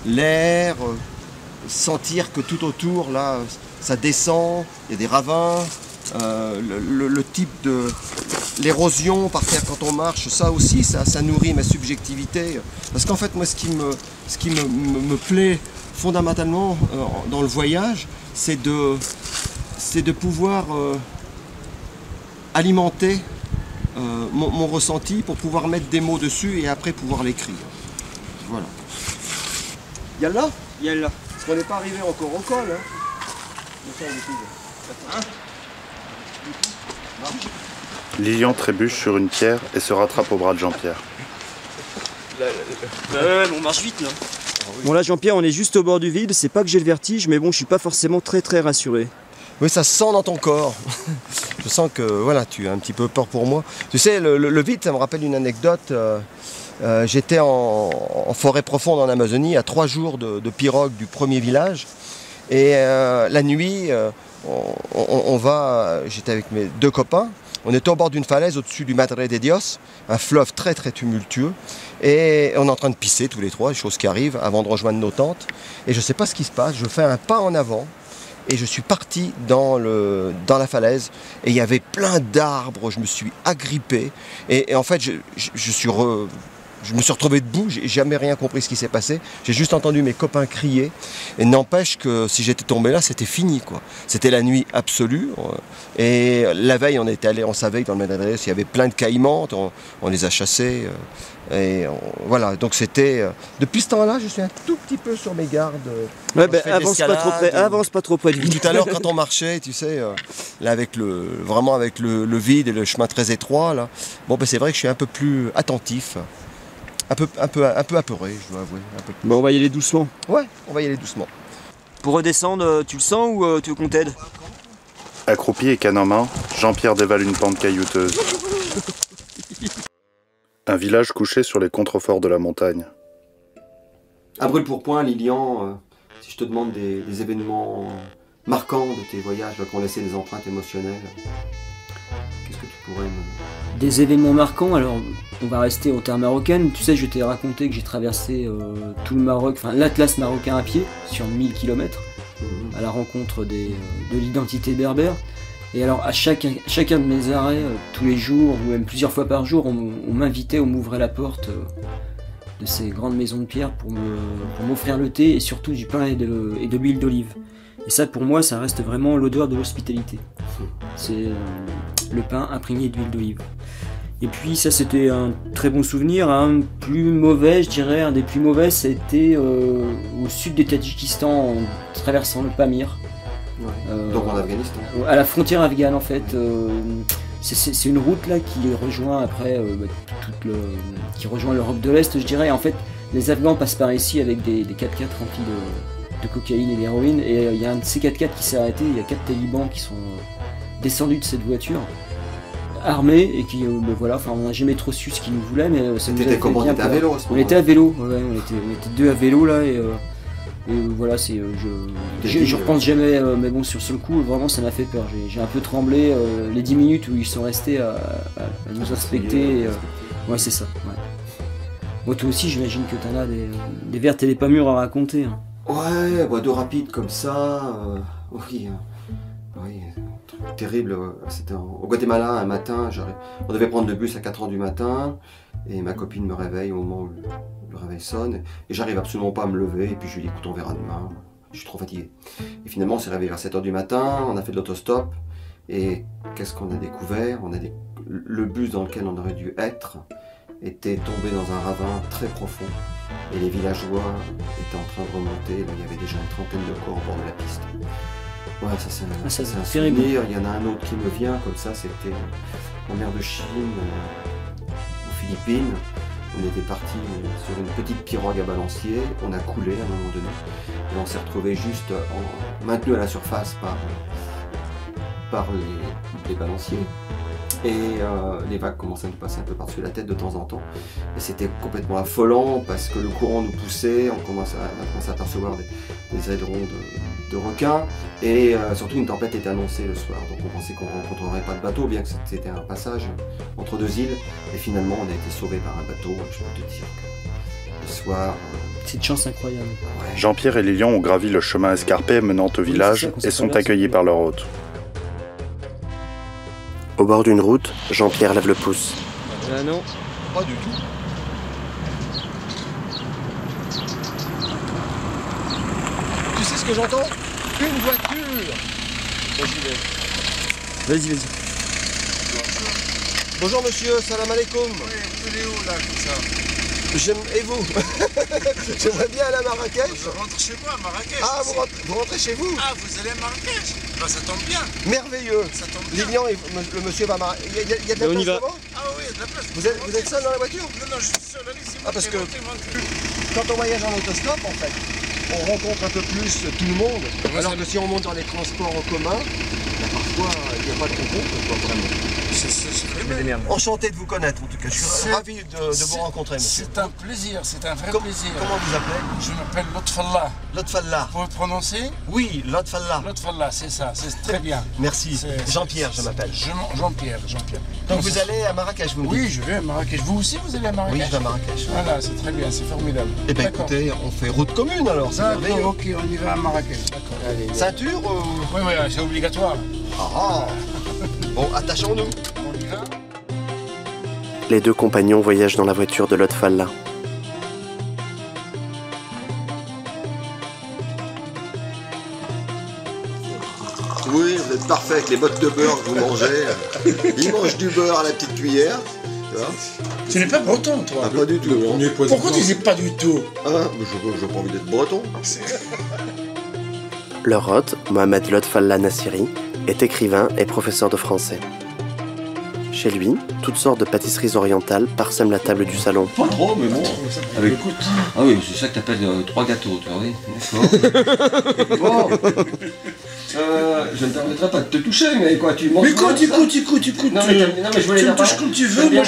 l'air, sentir que tout autour, là, ça descend, il y a des ravins, le type de... l'érosion par terre quand on marche, ça aussi, ça nourrit ma subjectivité. Parce qu'en fait, moi, ce qui me plaît fondamentalement dans le voyage, c'est de pouvoir alimenter mon ressenti pour pouvoir mettre des mots dessus et après pouvoir l'écrire. Voilà. Yallah? Yallah. Parce qu'on n'est pas arrivé encore au col. Lilian trébuche sur une pierre et se rattrape au bras de Jean-Pierre. Ouais, on marche vite là. Bon là Jean-Pierre, on est juste au bord du vide, c'est pas que j'ai le vertige, mais bon je suis pas forcément très rassuré. Oui, ça se sent dans ton corps. Je sens que voilà, tu as un petit peu peur pour moi. Tu sais, le vide, ça me rappelle une anecdote. J'étais en forêt profonde en Amazonie, à 3 jours de pirogue du premier village. Et la nuit, j'étais avec mes 2 copains. On était au bord d'une falaise au-dessus du Madre de Dios, un fleuve très tumultueux. Et on est en train de pisser tous les 3, des choses qui arrivent, avant de rejoindre nos tentes. Et je ne sais pas ce qui se passe, je fais un pas en avant. Et je suis parti dans la falaise et il y avait plein d'arbres, je me suis agrippé et en fait je me suis retrouvé debout, j'ai jamais rien compris ce qui s'est passé, j'ai juste entendu mes copains crier et n'empêche que si j'étais tombé là c'était fini quoi. C'était la nuit absolue et la veille on était allé, on savait que dans le Méditerranée il y avait plein de caïmans, on les a chassés. Voilà, donc c'était... depuis ce temps-là, je suis un tout petit peu sur mes gardes. Ouais, avance pas trop près du vide. Tout à l'heure, quand on marchait, tu sais, là avec vraiment avec le vide et le chemin très étroit, là, bon, c'est vrai que je suis un peu plus attentif, un peu apeuré, je dois avouer. Bon, on va y aller doucement. Ouais, on va y aller doucement. Pour redescendre, tu le sens ou tu veux qu'on t'aide? Accroupi et canne en main, Jean-Pierre dévale une pente caillouteuse. Un village couché sur les contreforts de la montagne. À brûle pour point, Lilian, si je te demande des événements marquants de tes voyages qui ont laissé des empreintes émotionnelles, qu'est-ce que tu pourrais me... Des événements marquants, alors on va rester en terre marocaine. Tu sais, je t'ai raconté que j'ai traversé tout le Maroc, enfin l'Atlas marocain à pied, sur 1000 km, à la rencontre de l'identité berbère. Et alors à chacun de mes arrêts, tous les jours, ou même plusieurs fois par jour, on m'invitait, on m'ouvrait la porte de ces grandes maisons de pierre pour m'offrir le thé et surtout du pain et de l'huile d'olive. Et ça pour moi, ça reste vraiment l'odeur de l'hospitalité. C'est le pain imprégné d'huile d'olive. Et puis ça c'était un très bon souvenir. Un plus mauvais, je dirais, un des plus mauvais, c'était au sud du Tadjikistan en traversant le Pamir. Donc en Afghanistan. À la frontière afghane en fait. C'est une route là qui rejoint après qui rejoint l'Europe de l'Est, je dirais. En fait, les Afghans passent par ici avec des 4x4 remplis de cocaïne et d'héroïne. Et il y a un de ces 4x4 qui s'est arrêté. Il y a 4 talibans qui sont descendus de cette voiture, armés et qui voilà. Enfin, on n'a jamais trop su ce qu'ils nous voulaient, mais ça nous a fait bien. On était à vélo à ce moment-là. On était à vélo. Ouais, on était 2 à vélo là et voilà, je repense jamais, mais bon, sur le coup, vraiment, ça m'a fait peur. J'ai un peu tremblé les 10 minutes où ils sont restés à nous inspecter. Ouais, c'est ça. Ouais. Bon, toi aussi, j'imagine que t'en as des vertes et des pas mûres à raconter. Hein. Ouais, de rapide comme ça, oui. Oui, un truc terrible. C'était au Guatemala, un matin, on devait prendre le bus à 4 h du matin, et ma copine me réveille au moment où le réveil sonne, et j'arrive absolument pas à me lever, et puis je lui dis écoute, on verra demain, je suis trop fatigué. Et finalement on s'est réveillé à 7 h du matin, on a fait de l'autostop, et qu'est-ce qu'on a découvert? Le bus dans lequel on aurait dû être était tombé dans un ravin très profond, et les villageois étaient en train de remonter, et là, il y avait déjà une trentaine de corps au bord de la piste. Ouais, ça c'est un souvenir. Il y en a un autre qui me vient comme ça, c'était en mer de Chine, aux Philippines. On était parti sur une petite pirogue à balancier, on a coulé à un moment donné, et on s'est retrouvé juste maintenu à la surface par les balanciers. Et les vagues commençaient à nous passer un peu par-dessus la tête de temps en temps. Et c'était complètement affolant parce que le courant nous poussait, on commençait à apercevoir des ailerons de requins. Et surtout une tempête était annoncée le soir. Donc on pensait qu'on ne rencontrerait pas de bateau, bien que c'était un passage entre deux îles. Et finalement on a été sauvés par un bateau. Je peux te dire que le soir... C'est une chance incroyable. Ouais. Jean-Pierre et Lilian ont gravi le chemin escarpé menant au village et sont accueillis par leur hôte. Au bord d'une route, Jean-Pierre lève le pouce. Ah non, pas du tout. Tu sais ce que j'entends? Une voiture. Vas-y. Bonjour monsieur, salam alaikum. Oui, vous allez où là, comme ça? Et vous? J'aimerais bien aller à Marrakech. Je rentre chez moi à Marrakech. Ah, vous rentrez chez vous? Ah, vous allez à Marrakech? Bah, ça tombe bien. Merveilleux. Ça tombe bien. Lilian, le monsieur va à Marrakech. Il y a de la place devant? Ah oui, il y a de la place. Vous êtes seul dans la voiture? Non, je suis seul, allez-y. Ah, parce que quand on voyage en autostop, en fait, on rencontre un peu plus tout le monde. Alors que si on monte dans les transports en commun, parfois, il n'y a pas de rencontre, vraiment. Enchanté de vous connaître, en tout cas. Je suis ravi de vous rencontrer, monsieur. C'est un plaisir, c'est un vrai plaisir. Comment vous appelez? Je m'appelle Lotfallah. Lotfallah. Vous le prononcez? Oui, Lotfallah. Lotfallah, c'est ça, c'est très bien. Merci. Jean-Pierre, je m'appelle. Jean-Pierre. Donc vous allez à Marrakech, vous me dites? Oui, je vais à Marrakech. Vous aussi, vous allez à Marrakech? Oui, je vais à Marrakech. Voilà, c'est très bien, c'est formidable. Eh bien, écoutez, on fait route commune alors. D'accord, ok, on y va à Marrakech. D'accord. Ceinture ou... Oui, c'est obligatoire. Ah. Bon, attachons-nous. On y va. Les deux compagnons voyagent dans la voiture de Lotfallah. Oui, vous êtes parfait avec les bottes de beurre que vous mangez. Ils mangent du beurre à la petite cuillère. Tu n'es pas breton, toi? Ah, pas du tout. Pourquoi tu dis pas du tout? Ah, j'ai pas envie d'être breton. Leur hôte, Mohamed Lotfallah Nassiri, est écrivain et professeur de français. Chez lui, toutes sortes de pâtisseries orientales parsèment la table du salon. Pas trop, mais bon. Avec... Ah oui, c'est ça que t'appelles 3 gâteaux, tu vois, oui. D'accord. Bon. Je ne permettrai pas de te toucher, mais quoi, tu manges. Mais écoute. Non, mais je voulais tu me touches comme tu veux, moi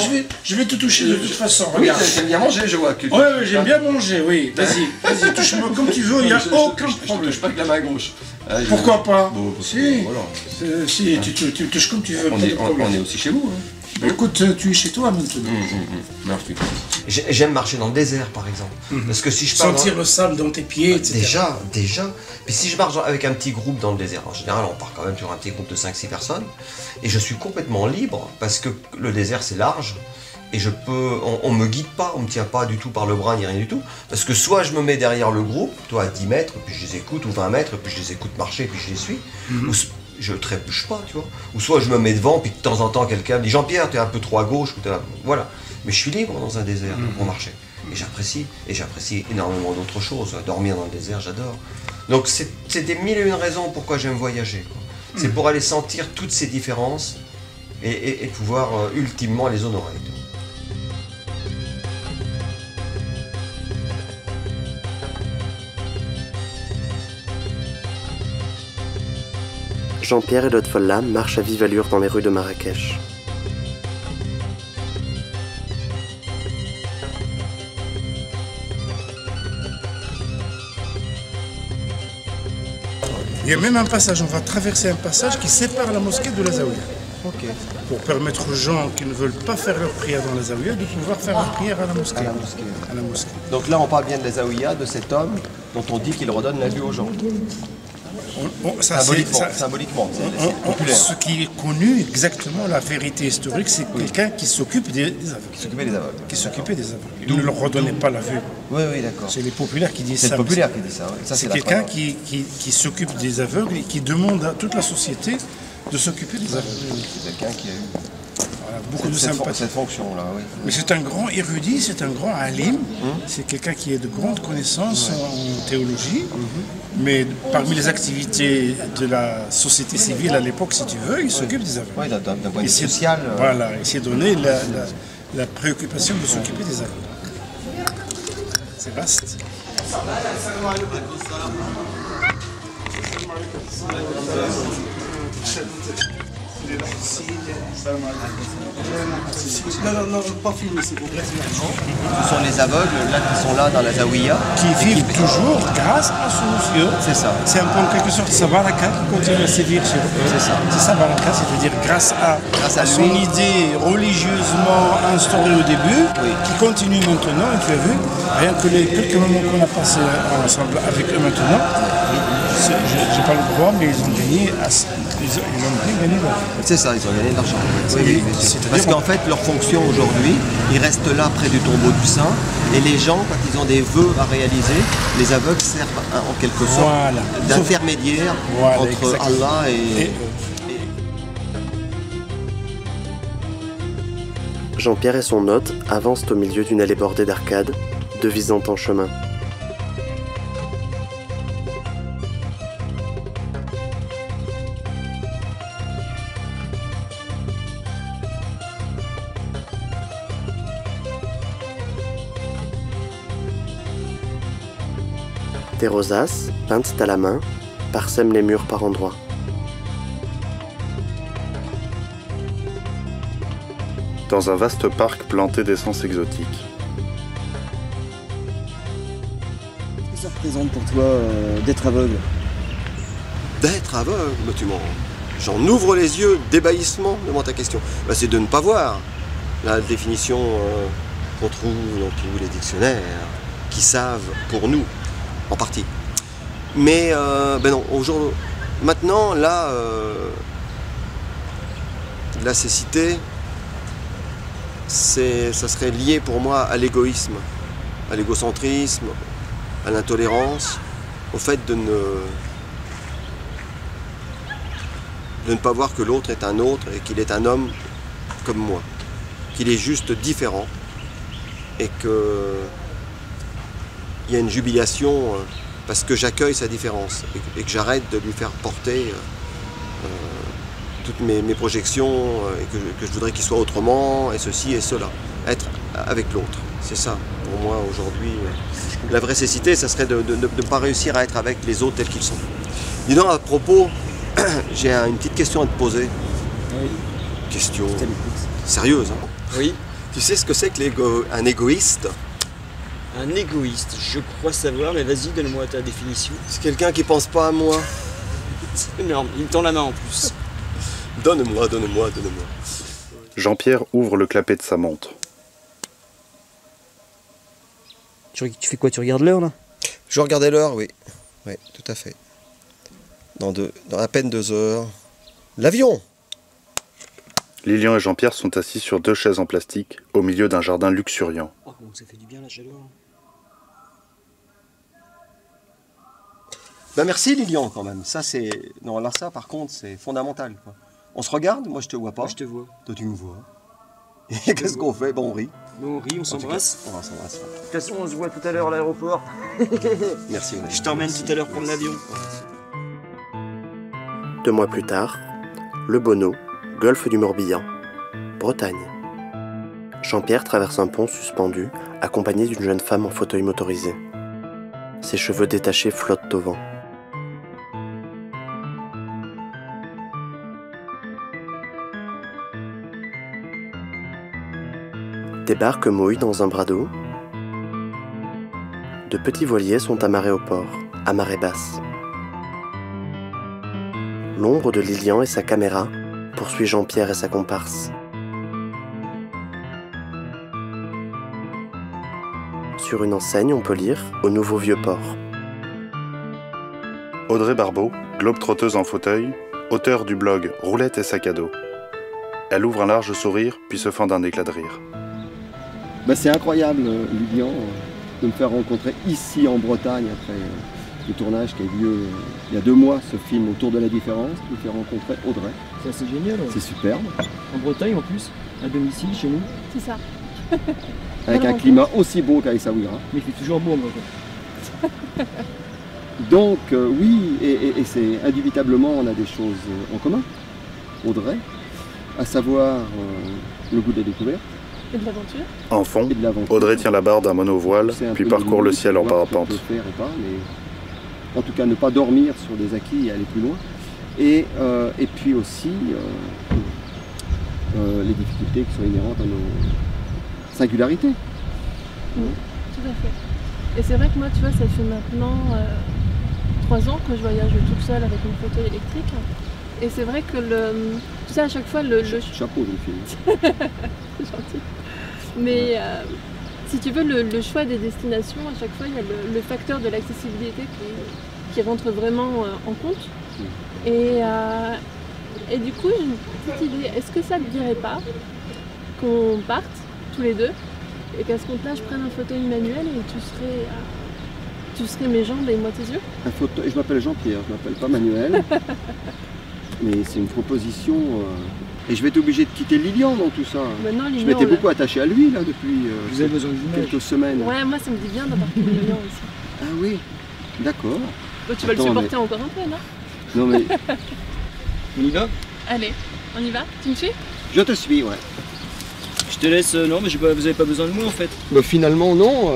je vais te toucher de toute façon. Regarde. Oui, t'aimes bien manger, je vois. Oui, j'aime bien manger, oui. Vas-y, touche-moi comme tu veux, il n'y a aucun problème. Je touche pas que la main gauche. Pourquoi pas? Si, si, tu touches comme tu veux. On est aussi chez vous. Bah, écoute, tu es chez toi maintenant. Merci. J'aime marcher dans le désert, par exemple. Parce que si je pars sentir le sable dans tes pieds, etc. Déjà. Puis si je marche avec un petit groupe dans le désert, en général, on part quand même sur un petit groupe de 5-6 personnes, et je suis complètement libre, parce que le désert, c'est large, et on me guide pas, on me tient pas du tout par le bras, ni rien du tout, parce que soit je me mets derrière le groupe, toi à 10 mètres, puis je les écoute, ou 20 mètres, puis je les écoute marcher, puis je les suis, ou je trébuche pas, tu vois. Ou soit je me mets devant, puis de temps en temps quelqu'un me dit Jean-Pierre, t'es un peu trop à gauche, ou voilà. Mais je suis libre dans un désert pour marcher. Et j'apprécie énormément d'autres choses. Dormir dans le désert, j'adore. Donc c'est des mille et une raisons pourquoi j'aime voyager. C'est pour aller sentir toutes ces différences et pouvoir ultimement les honorer. Jean-Pierre et Lotfallah marchent à vive allure dans les rues de Marrakech. Il y a même un passage, on va traverser un passage qui sépare la mosquée de la zaouïa. Ok. Pour permettre aux gens qui ne veulent pas faire leur prière dans la zaouïa de pouvoir faire leur prière à la mosquée. À la mosquée. Donc là, on parle bien de la zaouïa, de cet homme dont on dit qu'il redonne la vue aux gens. Symboliquement, c'est populaire. Ce qui est connu exactement, la vérité historique, c'est quelqu'un qui s'occupe des aveugles. Qui s'occupait des aveugles. Il ne leur redonnait pas la vue. Oui, d'accord. C'est les populaires qui disent ça. C'est les populaires qui disent ça. Ouais. C'est quelqu'un qui s'occupe des aveugles et qui demande à toute la société de s'occuper des aveugles. C'est quelqu'un qui a eu beaucoup de sympathie. Cette fonction-là, oui. Mais c'est un grand érudit, c'est un grand alim, c'est quelqu'un qui a de grandes connaissances en théologie, mais parmi les activités de la société civile à l'époque, si tu veux, il s'occupe des aveugles. Oui, d'un point de vue social. Voilà, il s'est donné la préoccupation de s'occuper des aveugles. C'est vaste. Non, pas filmer, s'il vous plaît. Ce sont les aveugles là, qui sont là dans la Zawiya. Qui vivent toujours grâce à son yeux. C'est ça. C'est un peu en quelque sorte sa baraka qui continue à sévir chez eux. C'est ça. C'est ça baraka, c'est-à-dire grâce à son idée religieusement instaurée au début, qui continue maintenant. Et tu as vu, rien que les quelques moments qu'on a passés ensemble avec eux maintenant, j'ai pas le droit, mais ils ont gagné. Ils ont gagné de l'argent. C'est ça, ils ont gagné de l'argent. Oui, parce qu'en fait, leur fonction aujourd'hui, ils restent là près du tombeau du saint, et les gens, quand ils ont des vœux à réaliser, les aveugles servent en quelque sorte d'intermédiaire entre Allah et Jean-Pierre et son hôte avancent au milieu d'une allée bordée d'arcades, devisant en chemin. Des rosaces, peintes à la main, parsèment les murs par endroits. Dans un vaste parc planté d'essences exotiques. Qu'est-ce que ça représente pour toi d'être aveugle? D'être aveugle, j'en ouvre les yeux, d'ébahissement devant ta question. C'est de ne pas voir. La définition qu'on trouve dans tous les dictionnaires, qui savent pour nous, en partie. Mais non, maintenant, là, la cécité, ça serait lié pour moi à l'égoïsme, à l'égocentrisme, à l'intolérance, au fait de ne pas voir que l'autre est un autre et qu'il est un homme comme moi, qu'il est juste différent et que il y a une jubilation parce que j'accueille sa différence et que j'arrête de lui faire porter toutes mes projections et que je voudrais qu'il soit autrement et ceci et cela. Être avec l'autre, c'est ça pour moi aujourd'hui. La vraie cécité, ça serait de ne pas réussir à être avec les autres tels qu'ils sont. Dis donc, à propos, j'ai une petite question à te poser. Oui. Question sérieuse. Hein. Oui. Tu sais ce que c'est qu'un égoïste? Un égoïste, je crois savoir, mais vas-y, donne-moi ta définition. C'est quelqu'un qui pense pas à moi. C'est énorme, il me tend la main en plus. Donne-moi. Jean-Pierre ouvre le clapet de sa montre. Tu fais quoi? Tu regardes l'heure là? Je regardais l'heure, oui. Oui, tout à fait. Dans à peine 2 heures. L'avion! Lilian et Jean-Pierre sont assis sur 2 chaises en plastique, au milieu d'un jardin luxuriant. Oh, comment ça fait du bien la chaleur. Merci Lilian quand même. Ça c'est. Non, alors ça par contre c'est fondamental. Quoi. On se regarde, moi je te vois pas. Moi je te vois. Toi tu me vois. Et qu'est-ce qu'on fait? Bon, on rit. Bon, on rit, on s'embrasse. On va s'embrasser. De toute façon, on se voit tout à l'heure à l'aéroport. Merci. Je t'emmène tout à l'heure prendre l'avion. 2 mois plus tard, Le Bonneau, golfe du Morbihan, Bretagne. Jean-Pierre traverse un pont suspendu, accompagné d'une jeune femme en fauteuil motorisé. Ses cheveux détachés flottent au vent. Des barques mouillent dans un bras d'eau. De petits voiliers sont amarrés au port, à marée basse. L'ombre de Lilian et sa caméra poursuit Jean-Pierre et sa comparse. Sur une enseigne, on peut lire « Au nouveau vieux port ». Audrey Barbeau, globe-trotteuse en fauteuil, auteure du blog Roulette et sac à dos. Elle ouvre un large sourire, puis se fend d'un éclat de rire. C'est incroyable, Lilian, de me faire rencontrer ici en Bretagne, après le tournage qui a eu lieu il y a 2 mois, ce film Autour de la différence, de me faire rencontrer Audrey. C'est assez génial. Ouais. C'est superbe. En Bretagne en plus, à domicile, chez nous. C'est ça. Avec un climat aussi beau qu'à Essaouira. Mais il fait toujours beau en Bretagne. Donc oui, et c'est indubitablement, on a des choses en commun, Audrey, à savoir le goût des découvertes. Et de l'aventure. En fond, Audrey tient la barre d'un monovoile, puis parcourt le ciel en parapente. Faire ou pas, mais en tout cas ne pas dormir sur des acquis et aller plus loin. Et puis aussi les difficultés qui sont inhérentes à nos singularités. Tout à fait. Et c'est vrai que moi, tu vois, ça fait maintenant 3 ans que je voyage toute seule avec mon fauteuil électrique. Et c'est vrai que tu sais, à chaque fois, Chapeau, jeune fille. C'est gentil. Mais si tu veux, le choix des destinations, à chaque fois, il y a le facteur de l'accessibilité qui rentre vraiment en compte. Et du coup, j'ai une petite idée. Est-ce que ça ne te dirait pas qu'on parte tous les deux et qu'à ce compte-là, je prenne un fauteuil manuel et tu serais mes jambes et moi tes yeux? Un fauteuil, je m'appelle Jean-Pierre, je m'appelle pas Manuel. Mais c'est une proposition. Et je vais être obligé de quitter Lilian dans tout ça. Non, je m'étais beaucoup attaché à lui là depuis Vous avez besoin quelques semaines. Ouais, moi ça me dit bien d'embarquer Lilian aussi. Ah oui, d'accord. Tu vas le supporter encore un peu, non? Non mais... On y va? Allez, on y va? Tu me suis? Je te suis, ouais. Je te laisse, non mais vous avez pas besoin de moi en fait. Finalement non.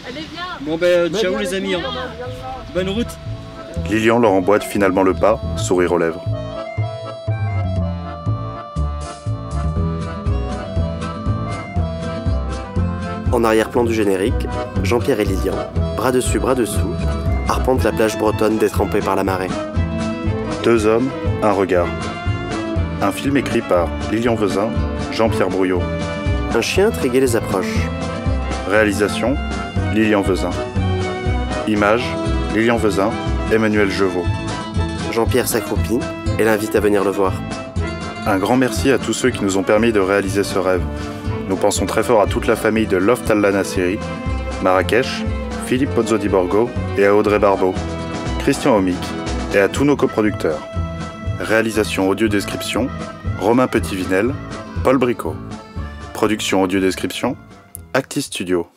Allez, viens. Bon ciao les amis, bonne route. Lilian leur emboîte finalement le pas, sourire aux lèvres. En arrière-plan du générique, Jean-Pierre et Lilian, bras dessus, bras dessous, arpentent la plage bretonne détrempée par la marée. 2 hommes, un regard. Un film écrit par Lilian Vezin, Jean-Pierre Brouillot. Un chien intrigué les approche. Réalisation, Lilian Vezin. Image, Lilian Vezin, Emmanuel Jevaux. Jean-Pierre s'accroupit et l'invite à venir le voir. Un grand merci à tous ceux qui nous ont permis de réaliser ce rêve. Nous pensons très fort à toute la famille de Loft Al Nassiri, Marrakech, Philippe Pozzo di Borgo et à Audrey Barbeau, Christian Omic et à tous nos coproducteurs. Réalisation audio-description, Romain Petit-Vinel, Paul Bricot. Production audio-description, Actis Studio.